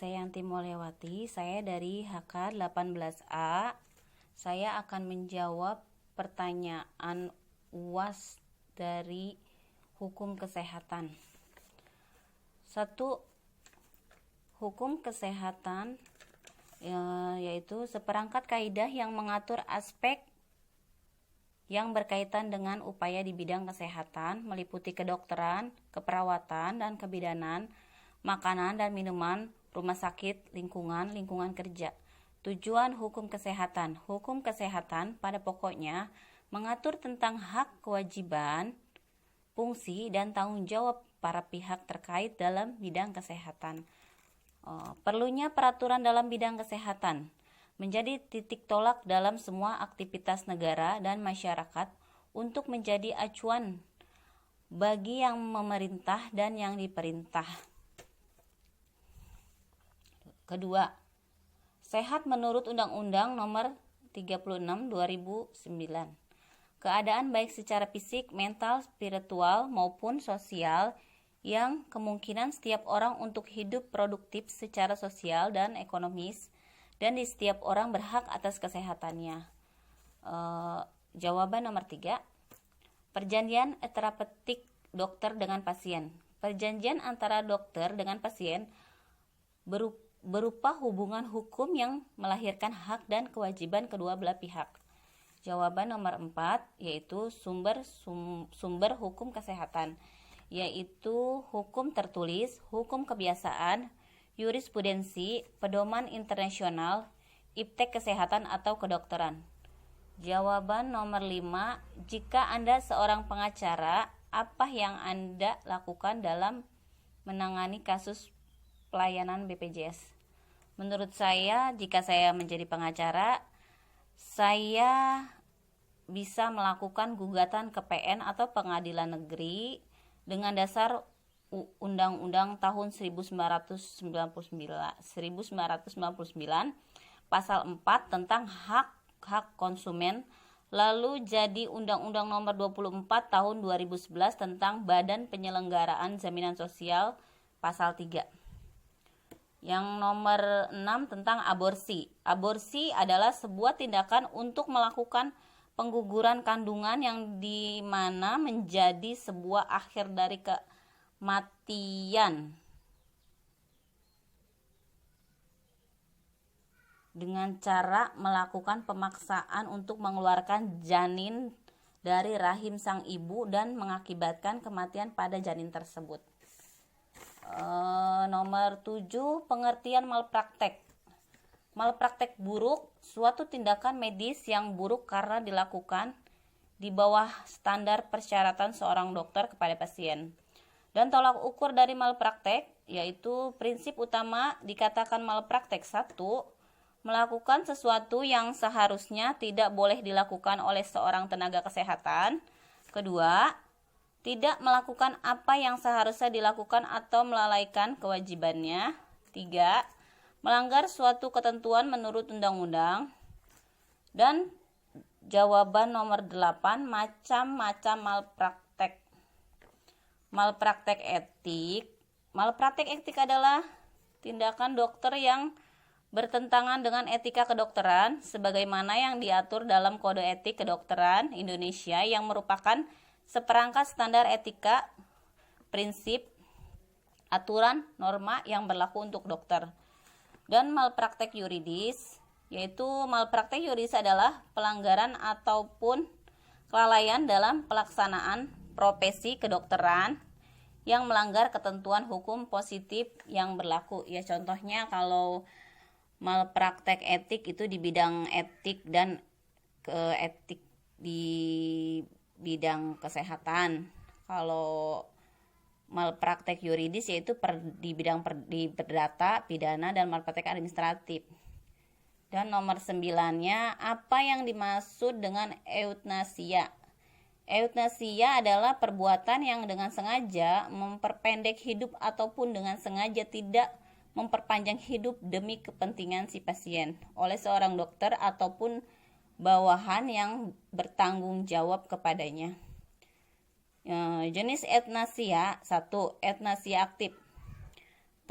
saya Yanti Molewati, saya dari HK 18A. Saya akan menjawab pertanyaan UAS dari hukum kesehatan. 1. Hukum kesehatan yaitu seperangkat kaidah yang mengatur aspek yang berkaitan dengan upaya di bidang kesehatan, meliputi kedokteran, keperawatan, dan kebidanan, makanan dan minuman, rumah sakit, lingkungan kerja. Tujuan hukum kesehatan. Hukum kesehatan pada pokoknya mengatur tentang hak, kewajiban, fungsi, dan tanggung jawab para pihak terkait dalam bidang kesehatan. Perlunya peraturan dalam bidang kesehatan menjadi titik tolak dalam semua aktivitas negara dan masyarakat untuk menjadi acuan bagi yang memerintah dan yang diperintah. Kedua, sehat menurut Undang-Undang Nomor 36 2009. Keadaan baik secara fisik, mental, spiritual maupun sosial yang kemungkinan setiap orang untuk hidup produktif secara sosial dan ekonomis, dan di setiap orang berhak atas kesehatannya. Jawaban nomor 3. Perjanjian terapeutik dokter dengan pasien. Perjanjian antara dokter dengan pasien berupa hubungan hukum yang melahirkan hak dan kewajiban kedua belah pihak. Jawaban nomor 4 yaitu sumber hukum kesehatan, yaitu hukum tertulis, hukum kebiasaan, jurisprudensi, pedoman internasional, iptek kesehatan atau kedokteran. Jawaban nomor 5, jika Anda seorang pengacara, apa yang Anda lakukan dalam menangani kasus pelayanan BPJS? Menurut saya, jika saya menjadi pengacara, saya bisa melakukan gugatan ke PN atau pengadilan negeri dengan dasar Undang-Undang tahun 1999 pasal 4 tentang hak konsumen, lalu jadi Undang-Undang Nomor 24 tahun 2011 tentang Badan Penyelenggaraan Jaminan Sosial pasal 3. Yang nomor 6 tentang aborsi. Aborsi adalah sebuah tindakan untuk melakukan pengguguran kandungan yang dimana menjadi sebuah akhir dari kematian dengan cara melakukan pemaksaan untuk mengeluarkan janin dari rahim sang ibu dan mengakibatkan kematian pada janin tersebut. Nomor 7, pengertian malpraktek. Malpraktek buruk, suatu tindakan medis yang buruk karena dilakukan di bawah standar persyaratan seorang dokter kepada pasien. Dan tolak ukur dari malpraktek, yaitu prinsip utama dikatakan malpraktek. 1. Melakukan sesuatu yang seharusnya tidak boleh dilakukan oleh seorang tenaga kesehatan. 2. Tidak melakukan apa yang seharusnya dilakukan atau melalaikan kewajibannya. 3. Melanggar suatu ketentuan menurut undang-undang. Dan jawaban nomor 8, macam-macam malpraktek. Malpraktek etik. Malpraktek etik adalah tindakan dokter yang bertentangan dengan etika kedokteran sebagaimana yang diatur dalam Kode Etik Kedokteran Indonesia yang merupakan seperangkat standar etika, prinsip, aturan, norma yang berlaku untuk dokter. Dan malpraktek yuridis, yaitu malpraktek yuridis adalah pelanggaran ataupun kelalaian dalam pelaksanaan profesi kedokteran yang melanggar ketentuan hukum positif yang berlaku. Ya, contohnya kalau malpraktek etik itu di bidang etik dan etik di bidang kesehatan. Kalau malpraktek yuridis yaitu di bidang perdata, pidana, dan malpraktek administratif. Dan nomor 9-nya, apa yang dimaksud dengan eutanasia? Eutanasia adalah perbuatan yang dengan sengaja memperpendek hidup ataupun dengan sengaja tidak memperpanjang hidup demi kepentingan si pasien oleh seorang dokter ataupun bawahan yang bertanggung jawab kepadanya. Jenis eutanasia. 1. Eutanasia aktif.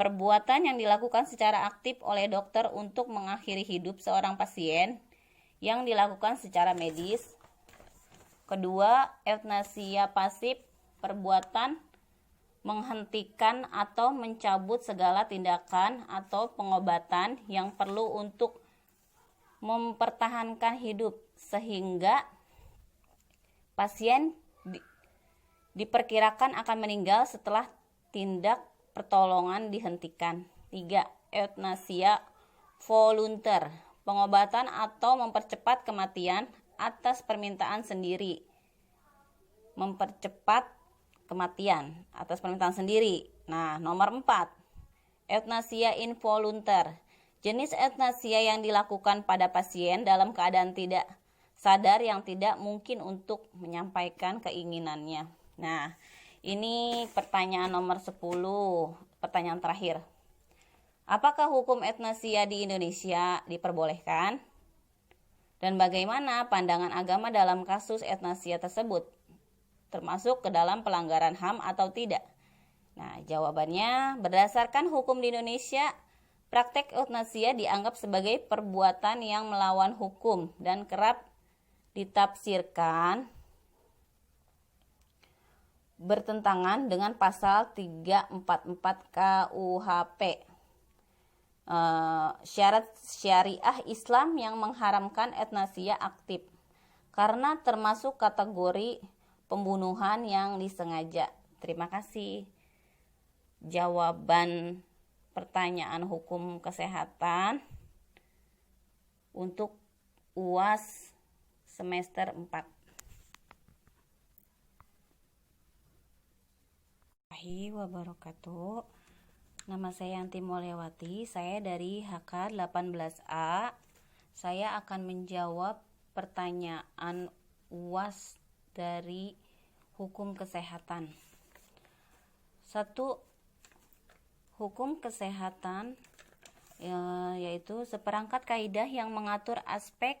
perbuatan yang dilakukan secara aktif oleh dokter untuk mengakhiri hidup seorang pasien yang dilakukan secara medis. Kedua, eutanasia pasif, perbuatan menghentikan atau mencabut segala tindakan atau pengobatan yang perlu untuk mempertahankan hidup sehingga pasien diperkirakan akan meninggal setelah tindak pertolongan dihentikan. 3. Eutanasia volunter, pengobatan atau mempercepat kematian atas permintaan sendiri. Nah, nomor 4. Eutanasia involuntar, jenis eutanasia yang dilakukan pada pasien dalam keadaan tidak sadar yang tidak mungkin untuk menyampaikan keinginannya. Nah, ini pertanyaan nomor 10, pertanyaan terakhir. Apakah hukum eutanasia di Indonesia diperbolehkan? Dan bagaimana pandangan agama dalam kasus eutanasia tersebut? Termasuk ke dalam pelanggaran HAM atau tidak? Nah, jawabannya, berdasarkan hukum di Indonesia, praktek eutanasia dianggap sebagai perbuatan yang melawan hukum dan kerap ditafsirkan bertentangan dengan pasal 344 KUHP. Syarat syariah Islam yang mengharamkan eutanasia aktif karena termasuk kategori pembunuhan yang disengaja. Terima kasih. Jawaban pertanyaan hukum kesehatan untuk UAS semester 4. Wabarakatuh. Nama saya Yanti Mulyawati, saya dari HK 18A. Saya akan menjawab pertanyaan UAS dari hukum kesehatan. 1. Hukum kesehatan yaitu seperangkat kaidah yang mengatur aspek